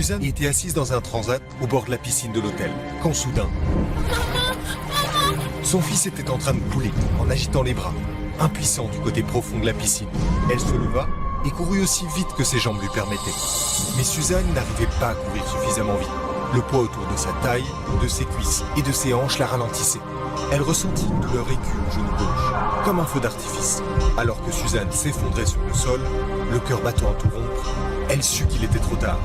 Suzanne était assise dans un transat au bord de la piscine de l'hôtel, quand soudain, son fils était en train de couler, en agitant les bras, impuissant du côté profond de la piscine. Elle se leva et courut aussi vite que ses jambes lui permettaient. Mais Suzanne n'arrivait pas à courir suffisamment vite. Le poids autour de sa taille, de ses cuisses et de ses hanches la ralentissait. Elle ressentit une douleur aiguë au genou gauche, comme un feu d'artifice. Alors que Suzanne s'effondrait sur le sol, le cœur battant à tout rompre, elle sut qu'il était trop tard.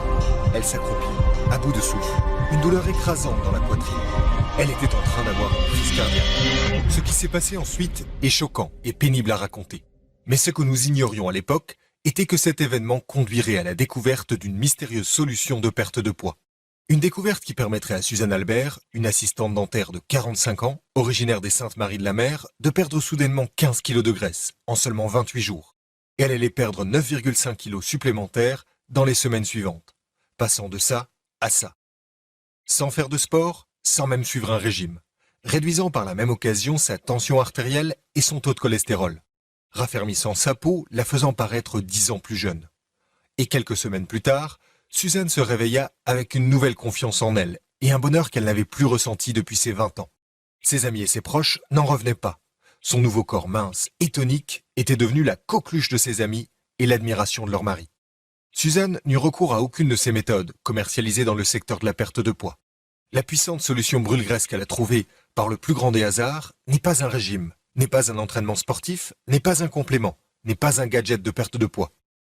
Elle s'accroupit, à bout de souffle, une douleur écrasante dans la poitrine. Elle était en train d'avoir une crise cardiaque. Ce qui s'est passé ensuite est choquant et pénible à raconter. Mais ce que nous ignorions à l'époque était que cet événement conduirait à la découverte d'une mystérieuse solution de perte de poids. Une découverte qui permettrait à Suzanne Albert, une assistante dentaire de 45 ans, originaire des Saintes-Maries-de-la-Mer, de perdre soudainement 15 kilos de graisse en seulement 28 jours. Et elle allait perdre 9,5 kilos supplémentaires dans les semaines suivantes, passant de ça à ça. Sans faire de sport, sans même suivre un régime, réduisant par la même occasion sa tension artérielle et son taux de cholestérol, raffermissant sa peau, la faisant paraître 10 ans plus jeune. Et quelques semaines plus tard, Suzanne se réveilla avec une nouvelle confiance en elle et un bonheur qu'elle n'avait plus ressenti depuis ses 20 ans. Ses amis et ses proches n'en revenaient pas. Son nouveau corps mince et tonique était devenu la coqueluche de ses amis et l'admiration de leur mari. Suzanne n'eut recours à aucune de ces méthodes commercialisées dans le secteur de la perte de poids. La puissante solution brûle-graisse qu'elle a trouvée par le plus grand des hasards n'est pas un régime, n'est pas un entraînement sportif, n'est pas un complément, n'est pas un gadget de perte de poids.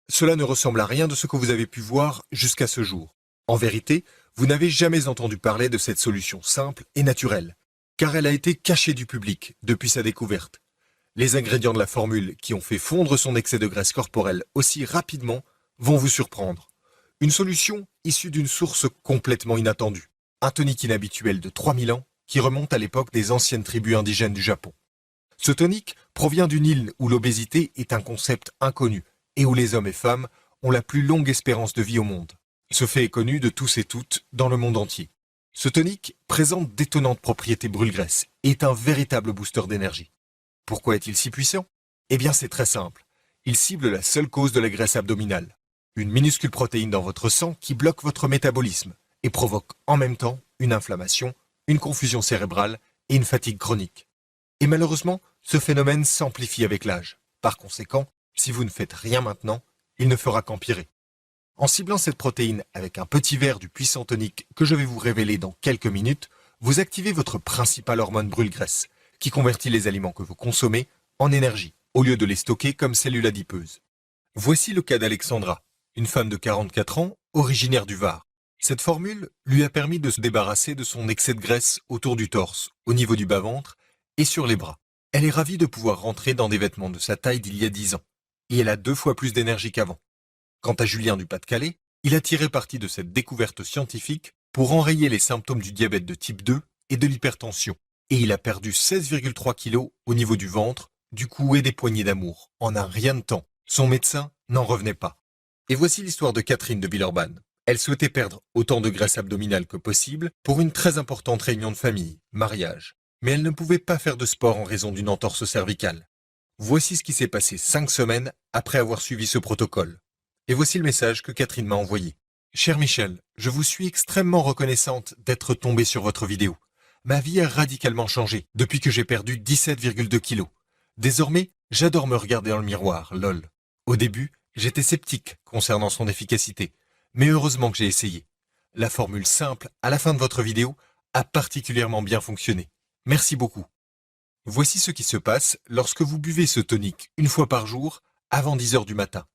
Cela ne ressemble à rien de ce que vous avez pu voir jusqu'à ce jour. En vérité, vous n'avez jamais entendu parler de cette solution simple et naturelle, car elle a été cachée du public depuis sa découverte. Les ingrédients de la formule qui ont fait fondre son excès de graisse corporelle aussi rapidement vont vous surprendre. Une solution issue d'une source complètement inattendue. Un tonique inhabituel de 3000 ans qui remonte à l'époque des anciennes tribus indigènes du Japon. Ce tonique provient d'une île où l'obésité est un concept inconnu et où les hommes et femmes ont la plus longue espérance de vie au monde. Ce fait est connu de tous et toutes dans le monde entier. Ce tonique présente d'étonnantes propriétés brûle-graisse et est un véritable booster d'énergie. Pourquoi est-il si puissant? Eh bien c'est très simple. Il cible la seule cause de la graisse abdominale. Une minuscule protéine dans votre sang qui bloque votre métabolisme et provoque en même temps une inflammation, une confusion cérébrale et une fatigue chronique. Et malheureusement, ce phénomène s'amplifie avec l'âge. Par conséquent, si vous ne faites rien maintenant, il ne fera qu'empirer. En ciblant cette protéine avec un petit verre du puissant tonique que je vais vous révéler dans quelques minutes, vous activez votre principale hormone brûle-graisse, qui convertit les aliments que vous consommez en énergie, au lieu de les stocker comme cellules adipeuses. Voici le cas d'Alexandra, une femme de 44 ans, originaire du Var. Cette formule lui a permis de se débarrasser de son excès de graisse autour du torse, au niveau du bas-ventre et sur les bras. Elle est ravie de pouvoir rentrer dans des vêtements de sa taille d'il y a 10 ans. Et elle a 2 fois plus d'énergie qu'avant. Quant à Julien du Pas-de-Calais, il a tiré parti de cette découverte scientifique pour enrayer les symptômes du diabète de type 2 et de l'hypertension. Et il a perdu 16,3 kilos au niveau du ventre, du cou et des poignées d'amour, en un rien de temps. Son médecin n'en revenait pas. Et voici l'histoire de Catherine de Villeurbanne. Elle souhaitait perdre autant de graisse abdominale que possible pour une très importante réunion de famille, mariage. Mais elle ne pouvait pas faire de sport en raison d'une entorse cervicale. Voici ce qui s'est passé 5 semaines après avoir suivi ce protocole. Et voici le message que Catherine m'a envoyé. Cher Michel, je vous suis extrêmement reconnaissante d'être tombée sur votre vidéo. Ma vie a radicalement changé depuis que j'ai perdu 17,2 kilos. Désormais, j'adore me regarder dans le miroir, lol. Au début, j'étais sceptique concernant son efficacité, mais heureusement que j'ai essayé. La formule simple à la fin de votre vidéo a particulièrement bien fonctionné. Merci beaucoup. Voici ce qui se passe lorsque vous buvez ce tonique une fois par jour avant 10 heures du matin.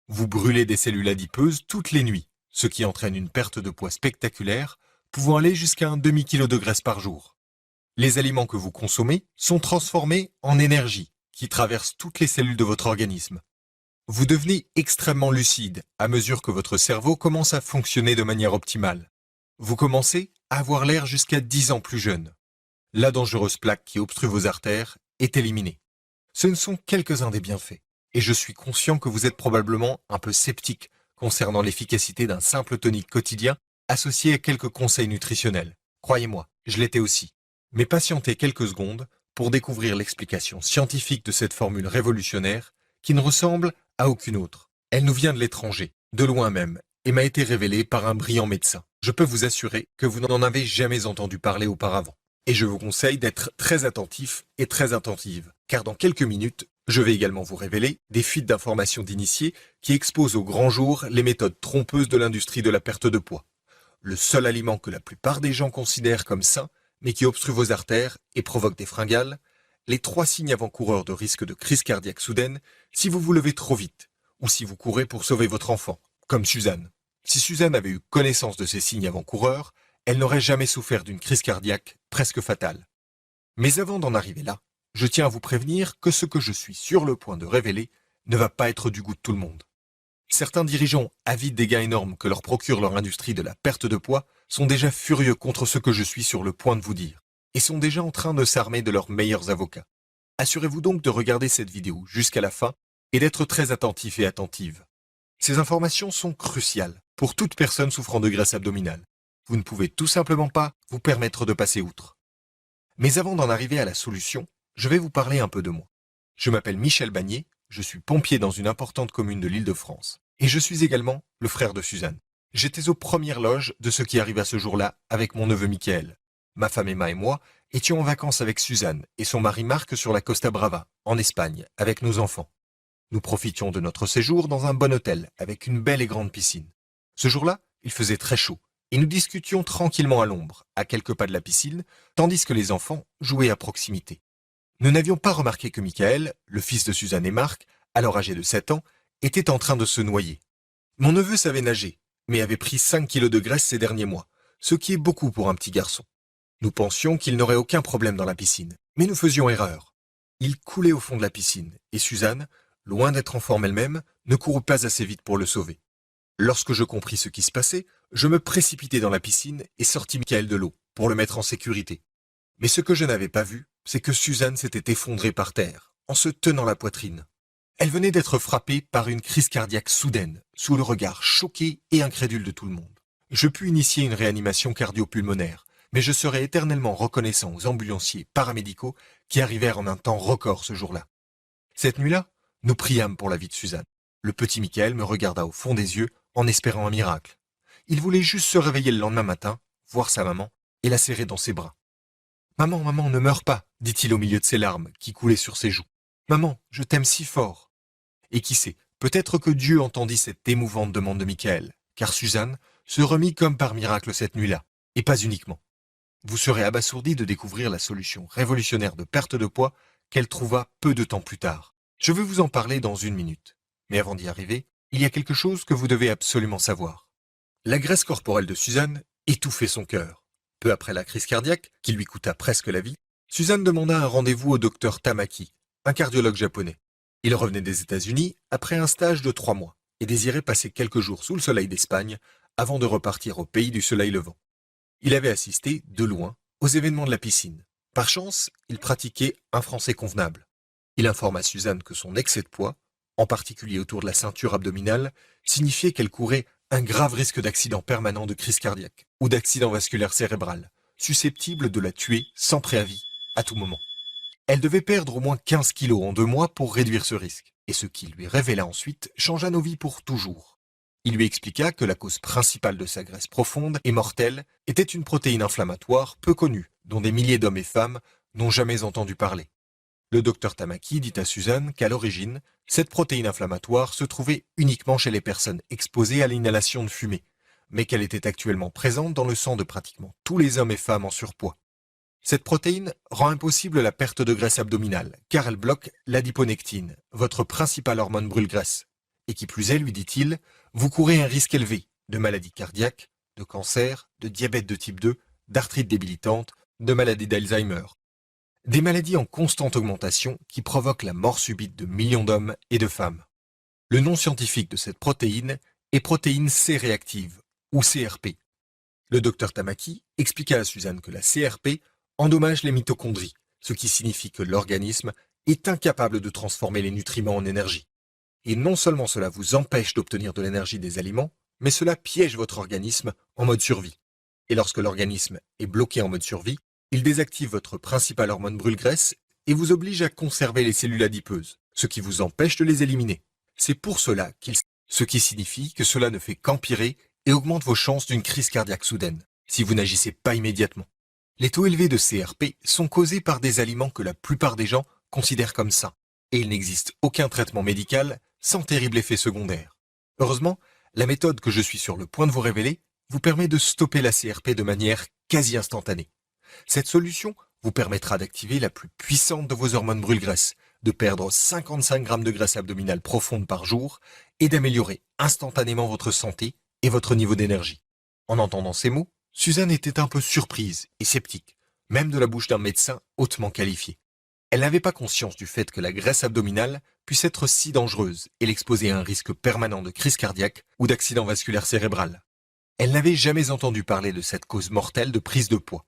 Vous brûlez des cellules adipeuses toutes les nuits, ce qui entraîne une perte de poids spectaculaire, pouvant aller jusqu'à un demi-kilo de graisse par jour. Les aliments que vous consommez sont transformés en énergie qui traverse toutes les cellules de votre organisme. Vous devenez extrêmement lucide à mesure que votre cerveau commence à fonctionner de manière optimale. Vous commencez à avoir l'air jusqu'à 10 ans plus jeune. La dangereuse plaque qui obstrue vos artères est éliminée. Ce ne sont quelques-uns des bienfaits. Et je suis conscient que vous êtes probablement un peu sceptique concernant l'efficacité d'un simple tonique quotidien associé à quelques conseils nutritionnels. Croyez-moi, je l'étais aussi. Mais patientez quelques secondes pour découvrir l'explication scientifique de cette formule révolutionnaire qui ne ressemble à aucune autre. Elle nous vient de l'étranger, de loin même, et m'a été révélée par un brillant médecin. Je peux vous assurer que vous n'en avez jamais entendu parler auparavant. Et je vous conseille d'être très attentif et très attentive, car dans quelques minutes, je vais également vous révéler des fuites d'informations d'initiés qui exposent au grand jour les méthodes trompeuses de l'industrie de la perte de poids. Le seul aliment que la plupart des gens considèrent comme sain, mais qui obstrue vos artères et provoque des fringales, les 3 signes avant-coureurs de risque de crise cardiaque soudaine si vous vous levez trop vite, ou si vous courez pour sauver votre enfant, comme Suzanne. Si Suzanne avait eu connaissance de ces signes avant-coureurs, elle n'aurait jamais souffert d'une crise cardiaque presque fatale. Mais avant d'en arriver là, je tiens à vous prévenir que ce que je suis sur le point de révéler ne va pas être du goût de tout le monde. Certains dirigeants, avides des gains énormes que leur procure leur industrie de la perte de poids, sont déjà furieux contre ce que je suis sur le point de vous dire, et sont déjà en train de s'armer de leurs meilleurs avocats. Assurez-vous donc de regarder cette vidéo jusqu'à la fin et d'être très attentif et attentive. Ces informations sont cruciales pour toute personne souffrant de graisse abdominale. Vous ne pouvez tout simplement pas vous permettre de passer outre. Mais avant d'en arriver à la solution, je vais vous parler un peu de moi. Je m'appelle Michel Bagné, je suis pompier dans une importante commune de l'Île-de-France. Et je suis également le frère de Suzanne. J'étais aux premières loges de ce qui arriva ce jour-là avec mon neveu Michael. Ma femme Emma et moi étions en vacances avec Suzanne et son mari Marc sur la Costa Brava, en Espagne, avec nos enfants. Nous profitions de notre séjour dans un bon hôtel, avec une belle et grande piscine. Ce jour-là, il faisait très chaud, et nous discutions tranquillement à l'ombre, à quelques pas de la piscine, tandis que les enfants jouaient à proximité. Nous n'avions pas remarqué que Michael, le fils de Suzanne et Marc, alors âgé de 7 ans, était en train de se noyer. Mon neveu savait nager, mais avait pris 5 kilos de graisse ces derniers mois, ce qui est beaucoup pour un petit garçon. Nous pensions qu'il n'aurait aucun problème dans la piscine, mais nous faisions erreur. Il coulait au fond de la piscine, et Suzanne, loin d'être en forme elle-même, ne courut pas assez vite pour le sauver. Lorsque je compris ce qui se passait, je me précipitai dans la piscine et sortis Michael de l'eau, pour le mettre en sécurité. Mais ce que je n'avais pas vu, c'est que Suzanne s'était effondrée par terre, en se tenant la poitrine. Elle venait d'être frappée par une crise cardiaque soudaine, sous le regard choqué et incrédule de tout le monde. Je pus initier une réanimation cardio-pulmonaire, mais je serai éternellement reconnaissant aux ambulanciers paramédicaux qui arrivèrent en un temps record ce jour-là. Cette nuit-là, nous priâmes pour la vie de Suzanne. Le petit Michael me regarda au fond des yeux en espérant un miracle. Il voulait juste se réveiller le lendemain matin, voir sa maman et la serrer dans ses bras. « Maman, maman, ne meurs pas !» dit-il au milieu de ses larmes qui coulaient sur ses joues. « Maman, je t'aime si fort !» Et qui sait, peut-être que Dieu entendit cette émouvante demande de Michael, car Suzanne se remit comme par miracle cette nuit-là, et pas uniquement. Vous serez abasourdi de découvrir la solution révolutionnaire de perte de poids qu'elle trouva peu de temps plus tard. Je vais vous en parler dans 1 minute. Mais avant d'y arriver, il y a quelque chose que vous devez absolument savoir. La graisse corporelle de Suzanne étouffait son cœur. Peu après la crise cardiaque, qui lui coûta presque la vie, Suzanne demanda un rendez-vous au docteur Tamaki, un cardiologue japonais. Il revenait des États-Unis après un stage de 3 mois et désirait passer quelques jours sous le soleil d'Espagne avant de repartir au pays du soleil levant. Il avait assisté, de loin, aux événements de la piscine. Par chance, il pratiquait un français convenable. Il informa Suzanne que son excès de poids, en particulier autour de la ceinture abdominale, signifiait qu'elle courait un grave risque d'accident permanent de crise cardiaque ou d'accident vasculaire cérébral, susceptible de la tuer sans préavis, à tout moment. Elle devait perdre au moins 15 kilos en 2 mois pour réduire ce risque, et ce qu'il lui révéla ensuite changea nos vies pour toujours. Il lui expliqua que la cause principale de sa graisse profonde et mortelle était une protéine inflammatoire peu connue, dont des milliers d'hommes et femmes n'ont jamais entendu parler. Le docteur Tamaki dit à Suzanne qu'à l'origine, cette protéine inflammatoire se trouvait uniquement chez les personnes exposées à l'inhalation de fumée, mais qu'elle était actuellement présente dans le sang de pratiquement tous les hommes et femmes en surpoids. Cette protéine rend impossible la perte de graisse abdominale, car elle bloque l'adiponectine, votre principale hormone brûle-graisse. Et qui plus est, lui dit-il, vous courez un risque élevé de maladies cardiaques, de cancer, de diabète de type 2, d'arthrite débilitante, de maladie d'Alzheimer. Des maladies en constante augmentation qui provoquent la mort subite de millions d'hommes et de femmes. Le nom scientifique de cette protéine est protéine C-réactive, ou CRP. Le docteur Tamaki expliqua à Suzanne que la CRP endommage les mitochondries, ce qui signifie que l'organisme est incapable de transformer les nutriments en énergie. Et non seulement cela vous empêche d'obtenir de l'énergie des aliments, mais cela piège votre organisme en mode survie. Et lorsque l'organisme est bloqué en mode survie, il désactive votre principale hormone brûle-graisse et vous oblige à conserver les cellules adipeuses, ce qui vous empêche de les éliminer. C'est pour cela qu'il ce qui signifie que cela ne fait qu'empirer et augmente vos chances d'une crise cardiaque soudaine, si vous n'agissez pas immédiatement. Les taux élevés de CRP sont causés par des aliments que la plupart des gens considèrent comme sains, et il n'existe aucun traitement médical sans terrible effet secondaire. Heureusement, la méthode que je suis sur le point de vous révéler vous permet de stopper la CRP de manière quasi instantanée. Cette solution vous permettra d'activer la plus puissante de vos hormones brûle-graisse, de perdre 55 grammes de graisse abdominale profonde par jour et d'améliorer instantanément votre santé et votre niveau d'énergie. En entendant ces mots, Suzanne était un peu surprise et sceptique, même de la bouche d'un médecin hautement qualifié. Elle n'avait pas conscience du fait que la graisse abdominale puisse être si dangereuse et l'exposer à un risque permanent de crise cardiaque ou d'accident vasculaire cérébral. Elle n'avait jamais entendu parler de cette cause mortelle de prise de poids.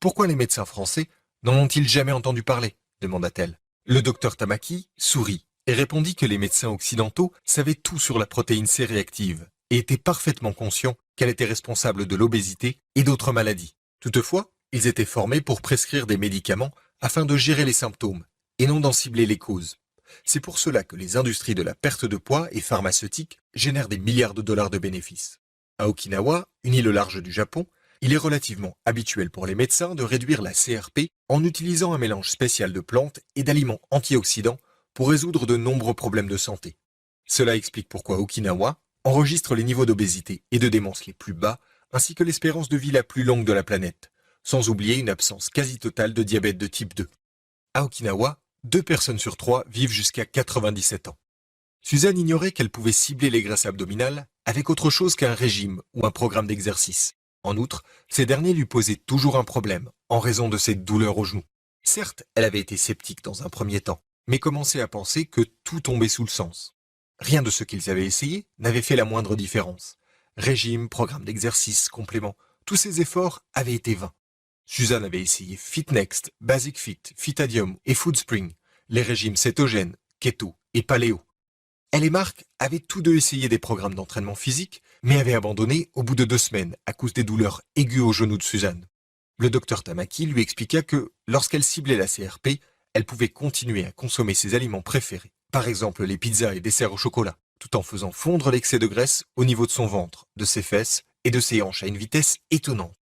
Pourquoi les médecins français n'en ont-ils jamais entendu parler demanda-t-elle. Le docteur Tamaki sourit et répondit que les médecins occidentaux savaient tout sur la protéine C réactive et étaient parfaitement conscients qu'elle était responsable de l'obésité et d'autres maladies. Toutefois, ils étaient formés pour prescrire des médicaments afin de gérer les symptômes et non d'en cibler les causes. C'est pour cela que les industries de la perte de poids et pharmaceutiques génèrent des milliards de dollars de bénéfices. À Okinawa, une île au large du Japon, il est relativement habituel pour les médecins de réduire la CRP en utilisant un mélange spécial de plantes et d'aliments antioxydants pour résoudre de nombreux problèmes de santé. Cela explique pourquoi Okinawa enregistre les niveaux d'obésité et de démence les plus bas, ainsi que l'espérance de vie la plus longue de la planète, sans oublier une absence quasi totale de diabète de type 2. À Okinawa, 2 personnes sur 3 vivent jusqu'à 97 ans. Suzanne ignorait qu'elle pouvait cibler les graisses abdominales avec autre chose qu'un régime ou un programme d'exercice. En outre, ces derniers lui posaient toujours un problème, en raison de ses douleurs aux genoux. Certes, elle avait été sceptique dans un premier temps, mais commençait à penser que tout tombait sous le sens. Rien de ce qu'ils avaient essayé n'avait fait la moindre différence. Régime, programme d'exercice, complément, tous ces efforts avaient été vains. Suzanne avait essayé FitNext, Basic Fit, Fitadium et Foodspring, les régimes cétogènes, keto et paléo. Elle et Marc avaient tous deux essayé des programmes d'entraînement physique, mais avaient abandonné au bout de 2 semaines à cause des douleurs aiguës aux genoux de Suzanne. Le docteur Tamaki lui expliqua que, lorsqu'elle ciblait la CRP, elle pouvait continuer à consommer ses aliments préférés, par exemple les pizzas et desserts au chocolat, tout en faisant fondre l'excès de graisse au niveau de son ventre, de ses fesses et de ses hanches à une vitesse étonnante.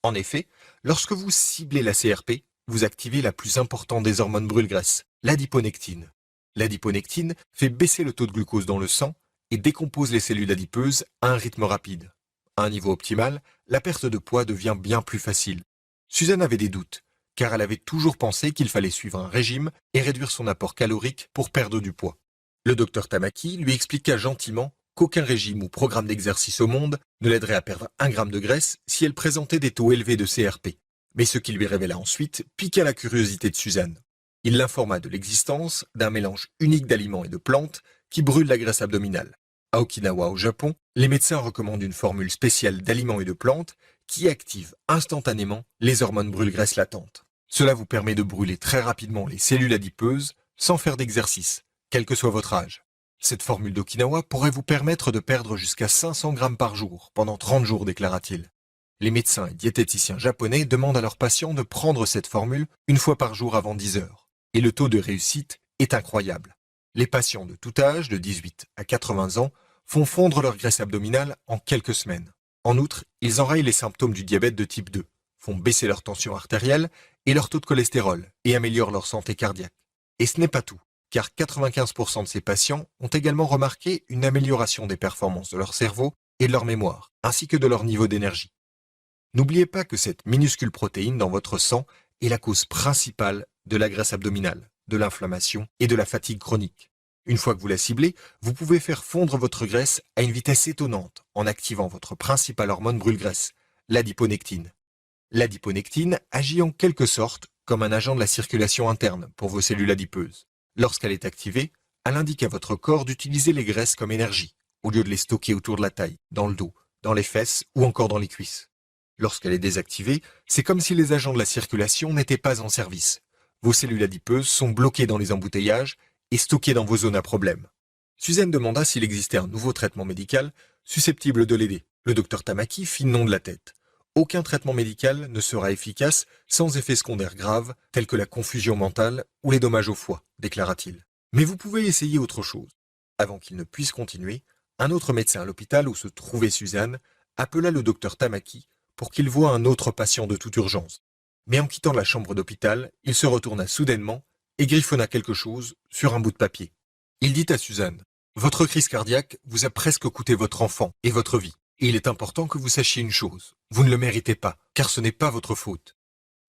En effet, lorsque vous ciblez la CRP, vous activez la plus importante des hormones brûle-graisse, l'adiponectine. L'adiponectine fait baisser le taux de glucose dans le sang et décompose les cellules adipeuses à un rythme rapide. À un niveau optimal, la perte de poids devient bien plus facile. Suzanne avait des doutes, car elle avait toujours pensé qu'il fallait suivre un régime et réduire son apport calorique pour perdre du poids. Le docteur Tamaki lui expliqua gentiment qu'aucun régime ou programme d'exercice au monde ne l'aiderait à perdre 1 gramme de graisse si elle présentait des taux élevés de CRP. Mais ce qui lui révéla ensuite piqua la curiosité de Suzanne. Il l'informa de l'existence d'un mélange unique d'aliments et de plantes qui brûle la graisse abdominale. À Okinawa, au Japon, les médecins recommandent une formule spéciale d'aliments et de plantes qui active instantanément les hormones brûle-graisse latentes. Cela vous permet de brûler très rapidement les cellules adipeuses sans faire d'exercice, quel que soit votre âge. Cette formule d'Okinawa pourrait vous permettre de perdre jusqu'à 500 grammes par jour pendant 30 jours, déclara-t-il. Les médecins et diététiciens japonais demandent à leurs patients de prendre cette formule 1 fois par jour avant 10 heures. Et le taux de réussite est incroyable. Les patients de tout âge, de 18 à 80 ans, font fondre leur graisse abdominale en quelques semaines. En outre, ils enrayent les symptômes du diabète de type 2, font baisser leur tension artérielle et leur taux de cholestérol et améliorent leur santé cardiaque. Et ce n'est pas tout, car 95% de ces patients ont également remarqué une amélioration des performances de leur cerveau et de leur mémoire, ainsi que de leur niveau d'énergie. N'oubliez pas que cette minuscule protéine dans votre sang est la cause principale de la graisse abdominale, de l'inflammation et de la fatigue chronique. Une fois que vous la ciblez, vous pouvez faire fondre votre graisse à une vitesse étonnante en activant votre principale hormone brûle-graisse, l'adiponectine. L'adiponectine agit en quelque sorte comme un agent de la circulation interne pour vos cellules adipeuses. Lorsqu'elle est activée, elle indique à votre corps d'utiliser les graisses comme énergie, au lieu de les stocker autour de la taille, dans le dos, dans les fesses ou encore dans les cuisses. Lorsqu'elle est désactivée, c'est comme si les agents de la circulation n'étaient pas en service. Vos cellules adipeuses sont bloquées dans les embouteillages et stockées dans vos zones à problème. Suzanne demanda s'il existait un nouveau traitement médical susceptible de l'aider. Le docteur Tamaki fit non de la tête. Aucun traitement médical ne sera efficace sans effets secondaires graves tels que la confusion mentale ou les dommages au foie, déclara-t-il. Mais vous pouvez essayer autre chose. Avant qu'il ne puisse continuer, Un autre médecin à l'hôpital où se trouvait Suzanne appela le docteur Tamaki pour qu'il voie un autre patient de toute urgence. Mais en quittant la chambre d'hôpital, il se retourna soudainement et griffonna quelque chose sur un bout de papier. Il dit à Suzanne, « Votre crise cardiaque vous a presque coûté votre enfant et votre vie. Et il est important que vous sachiez une chose, vous ne le méritez pas, car ce n'est pas votre faute. »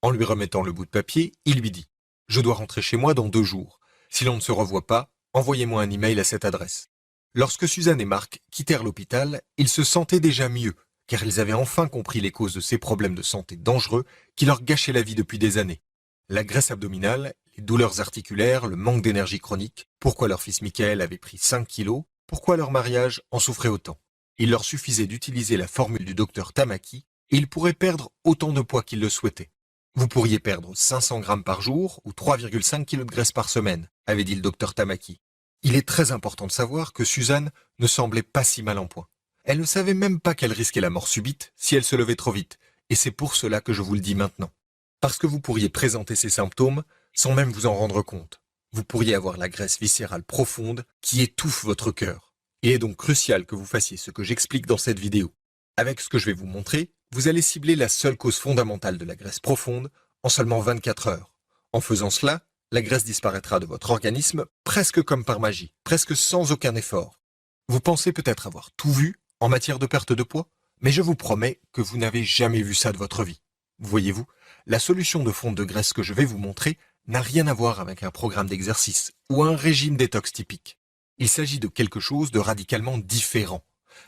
En lui remettant le bout de papier, il lui dit, « Je dois rentrer chez moi dans 2 jours. Si l'on ne se revoit pas, envoyez-moi un email à cette adresse. » Lorsque Suzanne et Marc quittèrent l'hôpital, ils se sentaient déjà mieux, car ils avaient enfin compris les causes de ces problèmes de santé dangereux qui leur gâchaient la vie depuis des années. La graisse abdominale, les douleurs articulaires, le manque d'énergie chronique, pourquoi leur fils Michael avait pris 5 kilos, pourquoi leur mariage en souffrait autant. Il leur suffisait d'utiliser la formule du docteur Tamaki et ils pourraient perdre autant de poids qu'ils le souhaitaient. Vous pourriez perdre 500 grammes par jour ou 3,5 kg de graisse par semaine, avait dit le docteur Tamaki. Il est très important de savoir que Suzanne ne semblait pas si mal en point. Elle ne savait même pas qu'elle risquait la mort subite si elle se levait trop vite, et c'est pour cela que je vous le dis maintenant. Parce que vous pourriez présenter ces symptômes sans même vous en rendre compte. Vous pourriez avoir la graisse viscérale profonde qui étouffe votre cœur. Il est donc crucial que vous fassiez ce que j'explique dans cette vidéo. Avec ce que je vais vous montrer, vous allez cibler la seule cause fondamentale de la graisse profonde en seulement 24 heures. En faisant cela, la graisse disparaîtra de votre organisme presque comme par magie, presque sans aucun effort. Vous pensez peut-être avoir tout vu en matière de perte de poids, mais je vous promets que vous n'avez jamais vu ça de votre vie. Voyez-vous, la solution de fonte de graisse que je vais vous montrer n'a rien à voir avec un programme d'exercice ou un régime détox typique. Il s'agit de quelque chose de radicalement différent.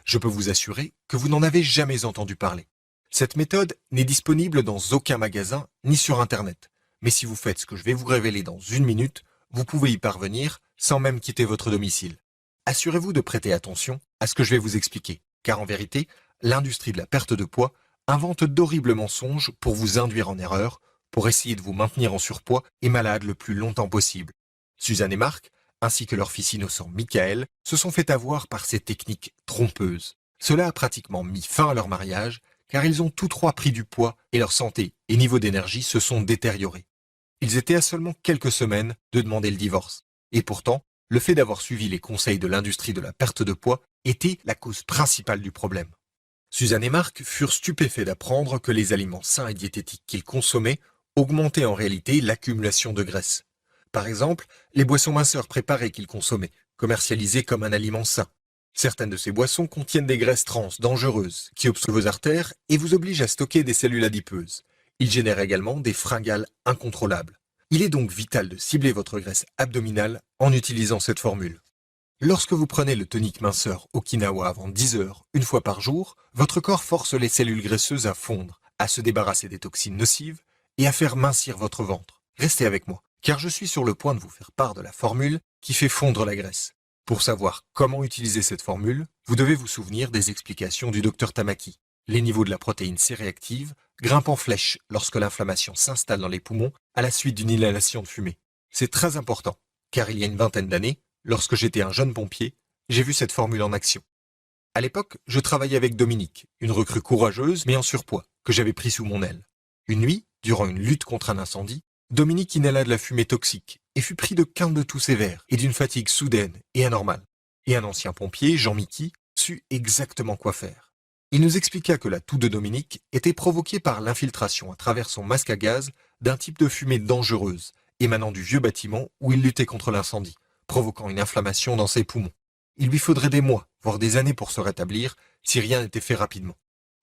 Je peux vous assurer que vous n'en avez jamais entendu parler. Cette méthode n'est disponible dans aucun magasin ni sur Internet. Mais si vous faites ce que je vais vous révéler dans 1 minute, vous pouvez y parvenir sans même quitter votre domicile. Assurez-vous de prêter attention à ce que je vais vous expliquer, car en vérité, l'industrie de la perte de poids invente d'horribles mensonges pour vous induire en erreur, pour essayer de vous maintenir en surpoids et malade le plus longtemps possible. Suzanne et Marc, ainsi que leur fils innocent Michael, se sont fait avoir par ces techniques trompeuses. Cela a pratiquement mis fin à leur mariage, car ils ont tous 3 pris du poids et leur santé et niveau d'énergie se sont détériorés. Ils étaient à seulement quelques semaines de demander le divorce. Et pourtant, le fait d'avoir suivi les conseils de l'industrie de la perte de poids était la cause principale du problème. Suzanne et Marc furent stupéfaits d'apprendre que les aliments sains et diététiques qu'ils consommaient augmentaient en réalité l'accumulation de graisse. Par exemple, les boissons minceurs préparées qu'ils consommaient, commercialisées comme un aliment sain. Certaines de ces boissons contiennent des graisses trans dangereuses qui obstruent vos artères et vous obligent à stocker des cellules adipeuses. Ils génèrent également des fringales incontrôlables. Il est donc vital de cibler votre graisse abdominale en utilisant cette formule. Lorsque vous prenez le tonique minceur Okinawa avant 10 heures, 1 fois par jour, votre corps force les cellules graisseuses à fondre, à se débarrasser des toxines nocives et à faire mincir votre ventre. Restez avec moi, car je suis sur le point de vous faire part de la formule qui fait fondre la graisse. Pour savoir comment utiliser cette formule, vous devez vous souvenir des explications du docteur Tamaki. Les niveaux de la protéine C-réactive grimpent en flèche lorsque l'inflammation s'installe dans les poumons à la suite d'une inhalation de fumée. C'est très important, car il y a une vingtaine d'années, lorsque j'étais un jeune pompier, j'ai vu cette formule en action. À l'époque, je travaillais avec Dominique, une recrue courageuse mais en surpoids, que j'avais pris sous mon aile. Une nuit, durant une lutte contre un incendie, Dominique inhala de la fumée toxique et fut pris de quintes de toux sévères et d'une fatigue soudaine et anormale. Et un ancien pompier, Jean-Mickey, sut exactement quoi faire. Il nous expliqua que la toux de Dominique était provoquée par l'infiltration à travers son masque à gaz d'un type de fumée dangereuse, émanant du vieux bâtiment où il luttait contre l'incendie, provoquant une inflammation dans ses poumons. Il lui faudrait des mois, voire des années pour se rétablir, si rien n'était fait rapidement.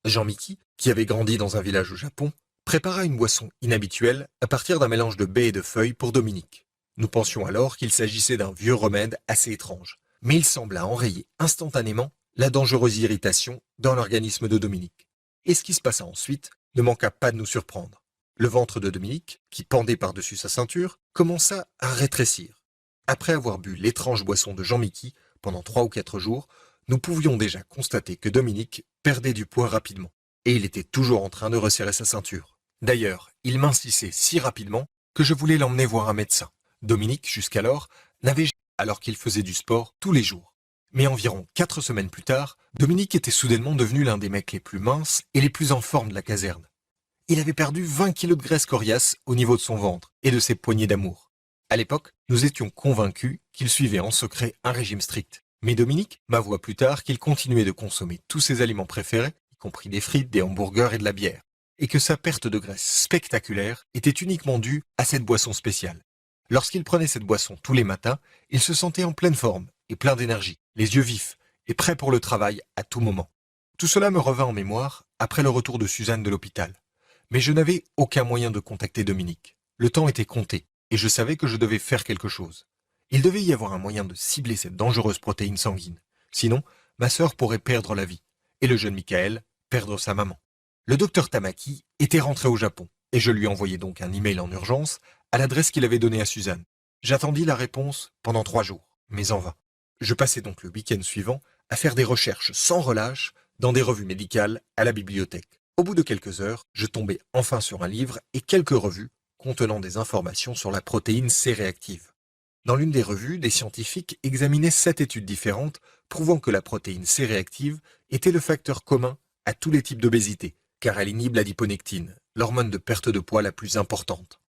Jean-Mickey, qui avait grandi dans un village au Japon, prépara une boisson inhabituelle à partir d'un mélange de baies et de feuilles pour Dominique. Nous pensions alors qu'il s'agissait d'un vieux remède assez étrange, mais il sembla enrayer instantanément la dangereuse irritation dans l'organisme de Dominique. Et ce qui se passa ensuite ne manqua pas de nous surprendre. Le ventre de Dominique, qui pendait par-dessus sa ceinture, commença à rétrécir. Après avoir bu l'étrange boisson de Jean-Mickey pendant 3 ou 4 jours, nous pouvions déjà constater que Dominique perdait du poids rapidement, et il était toujours en train de resserrer sa ceinture. D'ailleurs, il mincissait si rapidement que je voulais l'emmener voir un médecin. Dominique, jusqu'alors, n'avait jamais, alors qu'il faisait du sport tous les jours. Mais environ 4 semaines plus tard, Dominique était soudainement devenu l'un des mecs les plus minces et les plus en forme de la caserne. Il avait perdu 20 kilos de graisse coriace au niveau de son ventre et de ses poignées d'amour. À l'époque, nous étions convaincus qu'il suivait en secret un régime strict. Mais Dominique m'avoua plus tard qu'il continuait de consommer tous ses aliments préférés, y compris des frites, des hamburgers et de la bière, et que sa perte de graisse spectaculaire était uniquement due à cette boisson spéciale. Lorsqu'il prenait cette boisson tous les matins, il se sentait en pleine forme et plein d'énergie, les yeux vifs et prêt pour le travail à tout moment. Tout cela me revint en mémoire après le retour de Suzanne de l'hôpital. Mais je n'avais aucun moyen de contacter Dominique. Le temps était compté et je savais que je devais faire quelque chose. Il devait y avoir un moyen de cibler cette dangereuse protéine sanguine. Sinon, ma sœur pourrait perdre la vie et le jeune Michael perdre sa maman. Le docteur Tamaki était rentré au Japon et je lui envoyai donc un email en urgence à l'adresse qu'il avait donnée à Suzanne. J'attendis la réponse pendant 3 jours, mais en vain. Je passai donc le week-end suivant à faire des recherches sans relâche dans des revues médicales à la bibliothèque. Au bout de quelques heures, je tombai enfin sur un livre et quelques revues contenant des informations sur la protéine C-réactive. Dans l'une des revues, des scientifiques examinaient 7 études différentes prouvant que la protéine C-réactive était le facteur commun à tous les types d'obésité, car elle inhibe l'adiponectine, l'hormone de perte de poids la plus importante.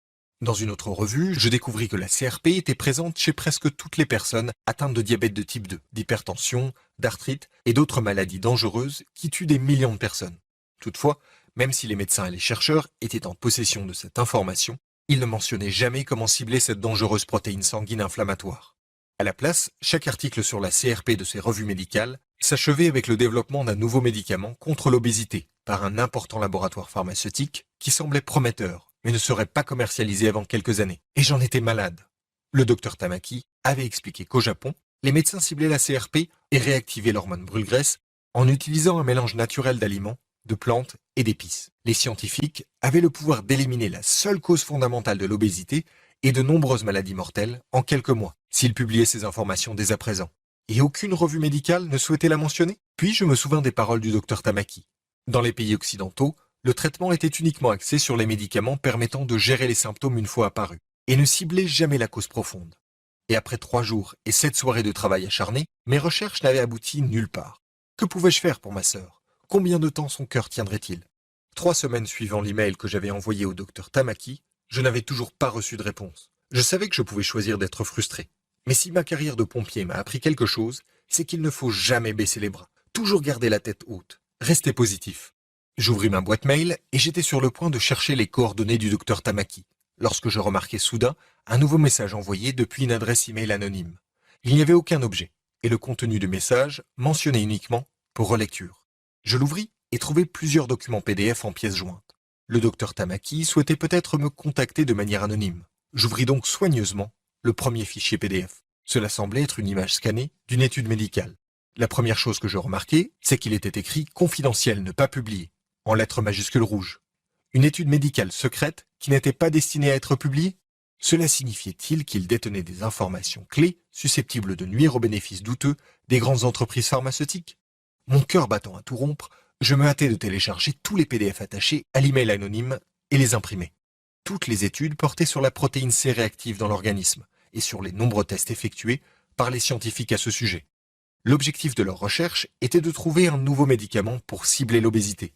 Dans une autre revue, je découvris que la CRP était présente chez presque toutes les personnes atteintes de diabète de type 2, d'hypertension, d'arthrite et d'autres maladies dangereuses qui tuent des millions de personnes. Toutefois, même si les médecins et les chercheurs étaient en possession de cette information, ils ne mentionnaient jamais comment cibler cette dangereuse protéine sanguine inflammatoire. À la place, chaque article sur la CRP de ces revues médicales s'achevait avec le développement d'un nouveau médicament contre l'obésité par un important laboratoire pharmaceutique qui semblait prometteur, mais ne serait pas commercialisé avant quelques années. Et j'en étais malade. Le docteur Tamaki avait expliqué qu'au Japon, les médecins ciblaient la CRP et réactivaient l'hormone brûle-graisse en utilisant un mélange naturel d'aliments, de plantes et d'épices. Les scientifiques avaient le pouvoir d'éliminer la seule cause fondamentale de l'obésité et de nombreuses maladies mortelles en quelques mois, s'ils publiaient ces informations dès à présent. Et aucune revue médicale ne souhaitait la mentionner. Puis je me souvins des paroles du docteur Tamaki. Dans les pays occidentaux, le traitement était uniquement axé sur les médicaments permettant de gérer les symptômes une fois apparus, et ne ciblait jamais la cause profonde. Et après 3 jours et 7 soirées de travail acharné, mes recherches n'avaient abouti nulle part. Que pouvais-je faire pour ma sœur? Combien de temps son cœur tiendrait-il? 3 semaines suivant l'email que j'avais envoyé au docteur Tamaki, je n'avais toujours pas reçu de réponse. Je savais que je pouvais choisir d'être frustré. Mais si ma carrière de pompier m'a appris quelque chose, c'est qu'il ne faut jamais baisser les bras, toujours garder la tête haute, rester positif. J'ouvris ma boîte mail et j'étais sur le point de chercher les coordonnées du docteur Tamaki, lorsque je remarquai soudain un nouveau message envoyé depuis une adresse email anonyme. Il n'y avait aucun objet, et le contenu du message mentionnait uniquement pour relecture. Je l'ouvris et trouvai plusieurs documents PDF en pièces jointes. Le docteur Tamaki souhaitait peut-être me contacter de manière anonyme. J'ouvris donc soigneusement le premier fichier PDF. Cela semblait être une image scannée d'une étude médicale. La première chose que je remarquai, c'est qu'il était écrit « Confidentiel, ne pas publier » en lettres majuscules rouges. Une étude médicale secrète qui n'était pas destinée à être publiée? Cela signifiait-il qu'il détenait des informations clés susceptibles de nuire aux bénéfices douteux des grandes entreprises pharmaceutiques? Mon cœur battant à tout rompre, je me hâtai de télécharger tous les PDF attachés à l'email anonyme et les imprimer. Toutes les études portaient sur la protéine C réactive dans l'organisme et sur les nombreux tests effectués par les scientifiques à ce sujet. L'objectif de leur recherche était de trouver un nouveau médicament pour cibler l'obésité.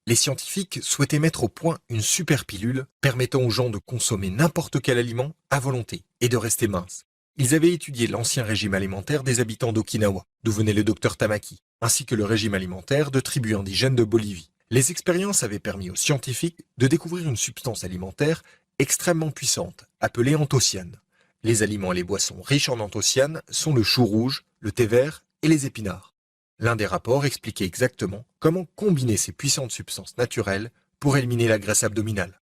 Les scientifiques souhaitaient mettre au point une super pilule permettant aux gens de consommer n'importe quel aliment à volonté et de rester minces. Ils avaient étudié l'ancien régime alimentaire des habitants d'Okinawa, d'où venait le docteur Tamaki, ainsi que le régime alimentaire de tribus indigènes de Bolivie. Les expériences avaient permis aux scientifiques de découvrir une substance alimentaire extrêmement puissante, appelée anthocyanes. Les aliments et les boissons riches en anthocyanes sont le chou rouge, le thé vert et les épinards. L'un des rapports expliquait exactement comment combiner ces puissantes substances naturelles pour éliminer la graisse abdominale.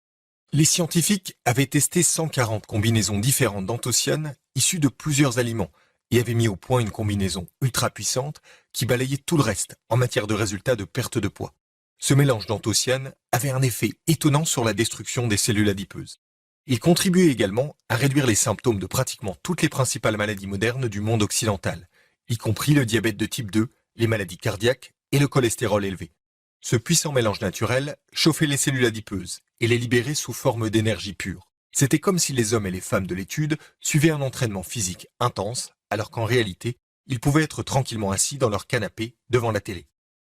Les scientifiques avaient testé 140 combinaisons différentes d'anthocyanes issues de plusieurs aliments et avaient mis au point une combinaison ultra puissante qui balayait tout le reste en matière de résultats de perte de poids. Ce mélange d'anthocyanes avait un effet étonnant sur la destruction des cellules adipeuses. Il contribuait également à réduire les symptômes de pratiquement toutes les principales maladies modernes du monde occidental, y compris le diabète de type 2, les maladies cardiaques et le cholestérol élevé. Ce puissant mélange naturel chauffait les cellules adipeuses et les libérait sous forme d'énergie pure. C'était comme si les hommes et les femmes de l'étude suivaient un entraînement physique intense, alors qu'en réalité, ils pouvaient être tranquillement assis dans leur canapé devant la télé.